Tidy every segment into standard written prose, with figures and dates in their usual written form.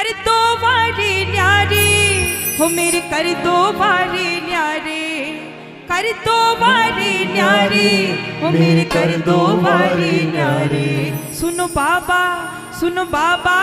कर दो वारे न्यारे हो मेरे, कर दो वारे न्यारे, कर दो वारे न्यारे हो मेरे, कर दो वारे न्यारे। सुनो बाबा, सुनो बाबा,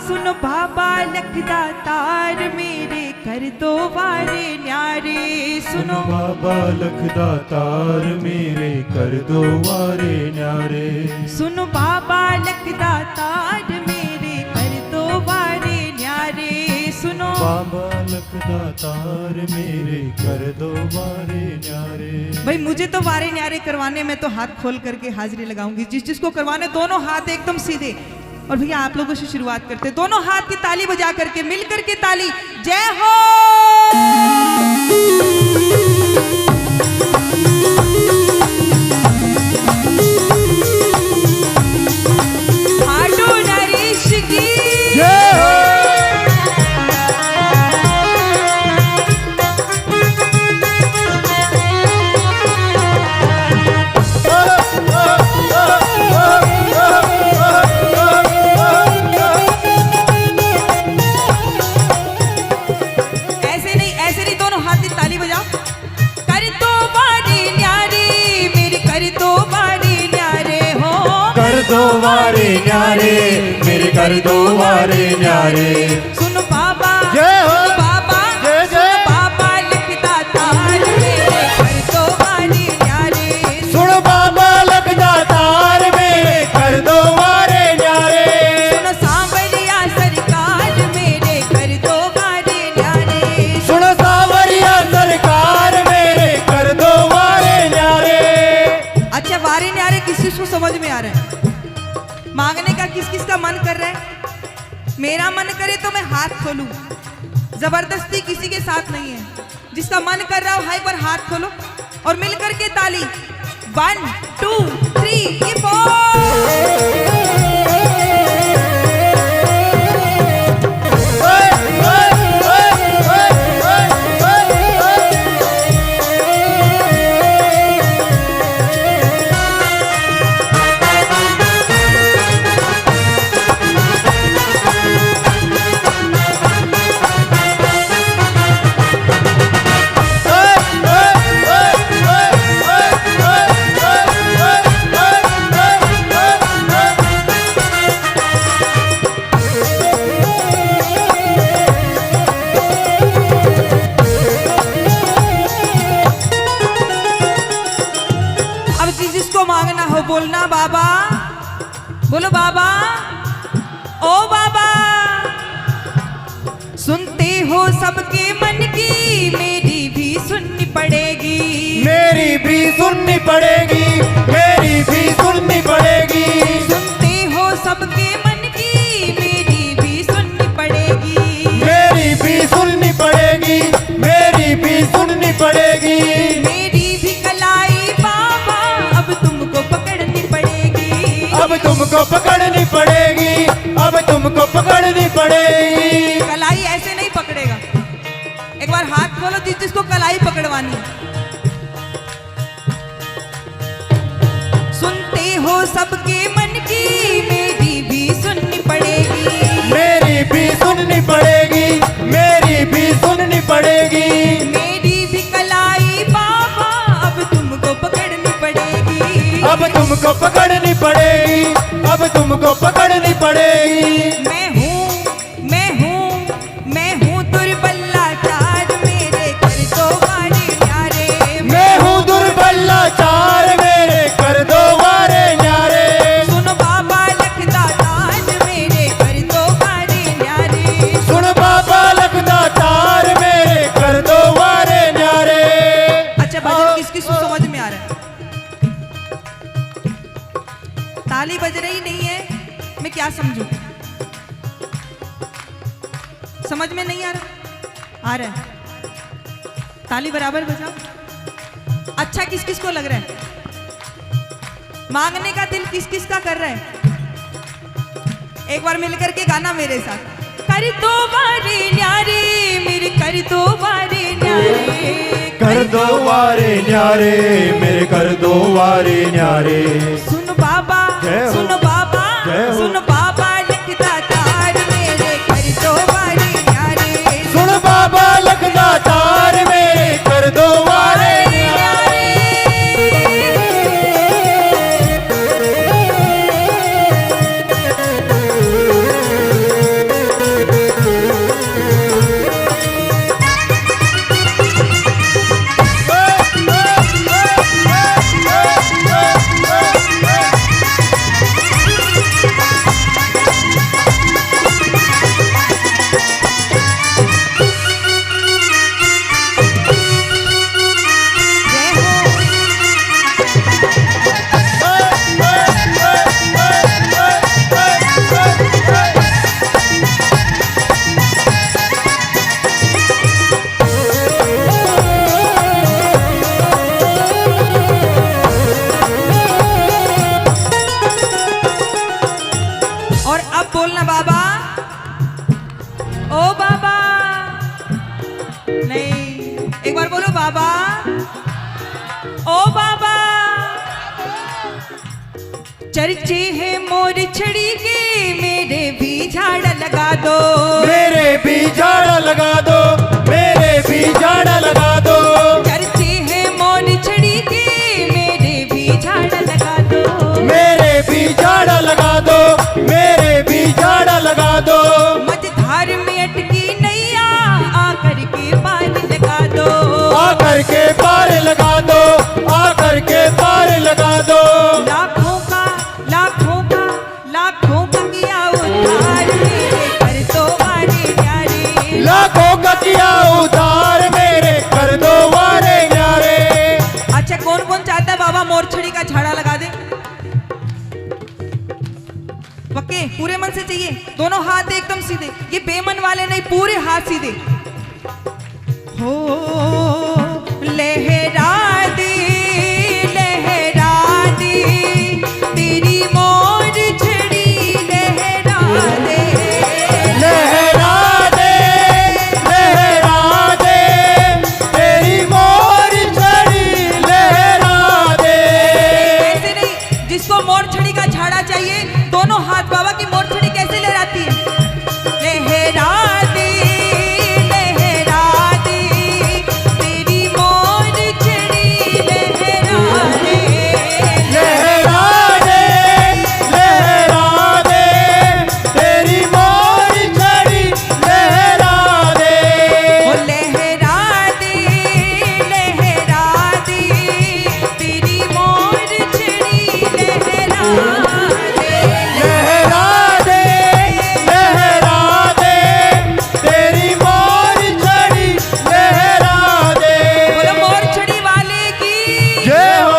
सुनो बाबा लखदातार मेरे, कर दो वारे न्यारे। सुनो बाबा लखदातार मेरे, कर दो वारे न्यारे। सुनो बाबा लखदातार मेरे, कर दो वारे न्यारे। सुनो बाबा लखदातार मेरे, कर दो वारे न्यारे। भाई मुझे तो वारे न्यारे करवाने में तो हाथ खोल करके हाजिरी लगाऊंगी, जिस जिसको करवाने दोनों हाथ एकदम सीधे। और भैया आप लोगों से शुरुआत करते हैं, दोनों हाथ की ताली बजा करके, मिल करके ताली, जय हो। हाडो नरेश की जय हो। दो वारे न्यारे मेरे, कर दो वारे न्यारे। सुनो बाबा, जय हो बाबा, जय जय बाबा लखदातार मेरे, कर दो वारे न्यारे। सुनो बाबा लखदातार मेरे, कर दो वारे न्यारे। सुनो सांवरिया सरकार मेरे, कर दो वारे न्यारे। सुनो सांवरिया सरकार मेरे, कर दो वारे न्यारे। अच्छा वारे न्यारे किस किस को समझ में आ रहा है? मांगने का किस किस का मन कर रहा है? मेरा मन करे तो मैं हाथ खोलूं, जबरदस्ती किसी के साथ नहीं है। जिसका मन कर रहा हो हाई पर हाथ खोलो और मिल करके ताली। 1 2 3 4। मांगना हो बोलना बाबा, बोलो बाबा, ओ बाबा। सुनते हो सबके मन की, मेरी भी सुननी पड़ेगी, मेरी भी सुननी पड़ेगी, मेरी भी सुननी पड़ेगी। सुनते हो सबके मन की, मेरी भी सुननी पड़ेगी, मेरी भी सुननी पड़ेगी, मेरी भी सुननी पड़ेगी। मेरी भी कलाई बाबा अब तुमको पकड़नी पड़ेगी, अब तुमको पकड़नी पड़ेगी, अब तुमको पकड़नी पड़ेगी। कलाई ऐसे नहीं पकड़ेगा, एक बार हाथ खोलो जिस जिसको कलाई पकड़वानी है। सुनते हो सबके मन की, मेरी भी सुननी पड़ेगी, मेरी भी सुननी पड़ेगी, मेरी भी सुननी पड़ेगी। मेरी भी कलाई बाबा अब तुमको पकड़नी पड़ेगी, अब तुमको पकड़नी पड़ेगी, अब तुमको पकड़नी पड़ेगी। मैं हूँ, मैं हूँ, मैं हूँ दुर्बल लाचार मेरे, कर दो वारे न्यारे। मैं हूँ दुर्बल लाचार मेरे, कर दो वारे न्यारे। सुनो बाबा लखदातार मेरे, कर दो वारे न्यारे। सुन बाबा लखदातार मेरे, कर दो वारे न्यारे। अच्छा भजन किस किस को समझ में आ रहा है? ताली बज रही नहीं है, मैं क्या समझूं? समझ में नहीं आ रहा? आ रहा है, ताली बराबर बजाओ। अच्छा किस किस को लग रहा है? मांगने का दिल किस किस का कर रहा है? एक बार मिलकर के गाना मेरे साथ। कर दो वारे न्यारे मेरे, कर दो वारे न्यारे, कर दो वारे न्यारे मेरे, कर दो वारे न्यारे। सुन बाबा, जय हो, सुन बाबा, जय हो। सुन बाबा लखदातार मेरे, कर दो ओ बाबा, नहीं, एक बार बोलो बाबा, ओ बाबा। चर्चे है मोर छड़ी के, मेरे भी झाड़ लगा दो, मेरे भी झाड़ा लगा दो, मेरे भी झाड़ा लगा दो। चर्चे है मोर छड़ी के, मेरे भी झाड़ लगा दो, मेरे भी झाड़ा लगा दो, मेरे भी झाड़ा लगा दो। मझधार में अटकी नैया, आकर के पार लगा दो, आकर के पार लगा दो, आकर के पार लगा दो। लाखों का लाखों का लाखों का किया उद्धार, मेरे कर दो वारे न्यारे, लाखों का किया उधार, मेरे कर दो वारे न्यारे। अच्छा, कौन कौन चाहता है बाबा मोरछड़ी का झाड़ा लगा दे? पक्के पूरे मन से चाहिए, दोनों हाथ एकदम सीधे, ये बेमन वाले नहीं, पूरे हाथ सीधे। हो लहरा दे, लहरा दे, तेरी मोर छड़ी लहरा दे, लहरा दे, लहरा दे, तेरी मोर छड़ी लहरा दे। ऐसे नहीं, जिसको मोर छड़ी का झाड़ा चाहिए, दोनों हाथ बाबा की मोर छड़ी कैसे लहराती है? लहरा दे, लहरा दे, तेरी मोर छड़ी लहरा दे, लहरा दे, लहरा दे, तेरी मोर छड़ी लहरा दे। ओ लहरा दे, लहरा दे, तेरी मोर छड़ी लहरा दे, लहरा दे, लहरा दे, तेरी मोर छड़ी लहरा दे। बोलो मोर छड़ी वाले की जय हो। जय हो।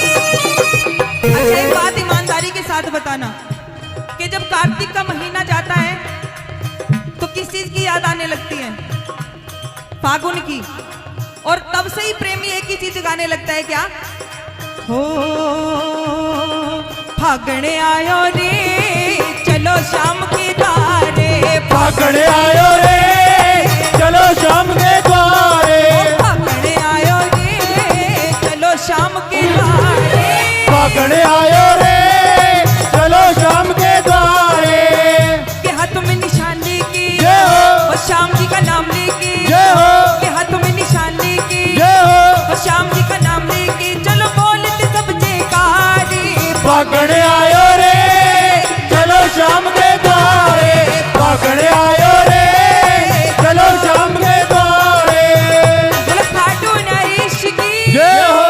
अच्छा, एक बात ईमानदारी के साथ बताना कि जब कार्तिक का महीना जाता है तो किस चीज की याद आने लगती है? फागुन की। और तब से ही प्रेमी एक ही चीज गाने लगता है, क्या? हो फागणे आयो रे, चलो शाम के द्वारे, फागणे आयो रे, चलो शाम के द्वारे। फागणे आयो रे, चलो शाम के द्वारे, फागणे आयो रे, चलो शाम के द्वारे। के हाथ में निशान लेके, जय हो। और श्याम जी का नाम लेके, जय हो। के हाथ में निशान लेके, जय हो। और श्याम जी का नाम लेके, चलो बोलते सब जयकारे, फागणे आयो रे, चलो शाम के द्वारे। फागणे आयो रे, चलो शाम के द्वारे। बोलो खाटू नरेश की जय हो।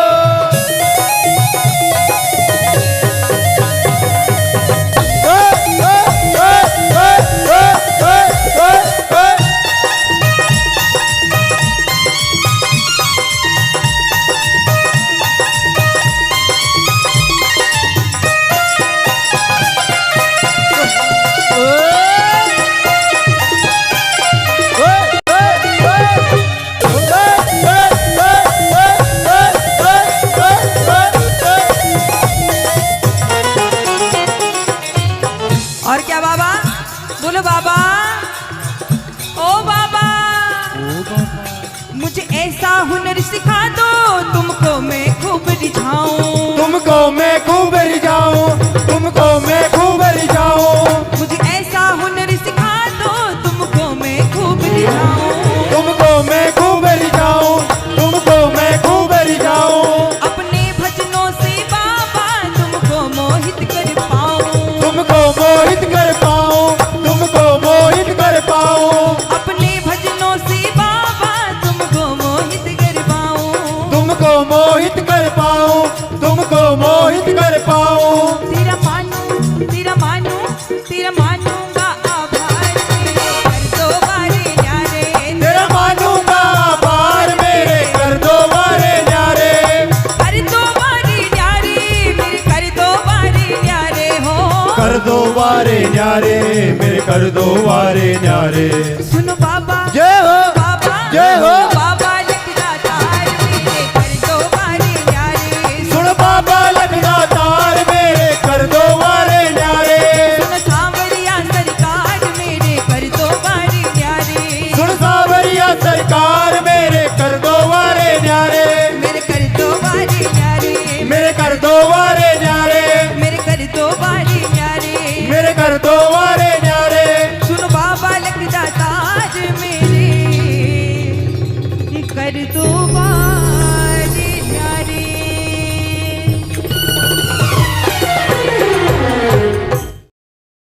और क्या बाबा? बोलो बाबा, ओ बाबा, मुझे ऐसा हुनर सिखा दो, तुमको मैं खूब रिझाऊं, तुमको मैं खूब रिझाऊं, तुमको मैं खूब रिझाऊं। मुझे ऐसा हुनर सिखा दो, तुमको मैं खूब रिझाऊं, तुमको मैं खूब रिझाऊं, तुमको मैं खूब रिझाऊं। अपने भजनों से बाबा तुमको मोहित कर पाऊं, तुमको मोहित कर पाऊं, तुमको मोहित कर पाऊं। अपने भजनों से बाबा मोहित कर पाऊं, तुमको मोहित कर पाऊं। तेरा मानूंगा आभार मेरे कर दो बारे न्यारे। तेरा मानूंगा आभार मेरे कर दो बारे न्यारे। कर दो बारे न्यारे मेरे कर दो बारे न्यारे हो। कर दो बारे न्यारे मेरे कर दो बारे न्यारे। सुनो बाबा जय हो बाबा जय हो। बाबा लखदातार मेरे कर दो बारे न्यारे। सुन बाबा लखदातार मेरे कर दो बारे न्यारे। सुन सांवरिया सरकार मेरे कर दो बारे न्यारे। सुन सावरिया सरकार मेरे कर दो बारे न्यारे। मेरे कर दो बारे न्यारे। मेरे कर दो बारे न्यारे। मेरे कर दो बारे न्यारे। मेरे कर दो बारे न्यारे। सुन बाबा लखदातार मेरे कर दो बारे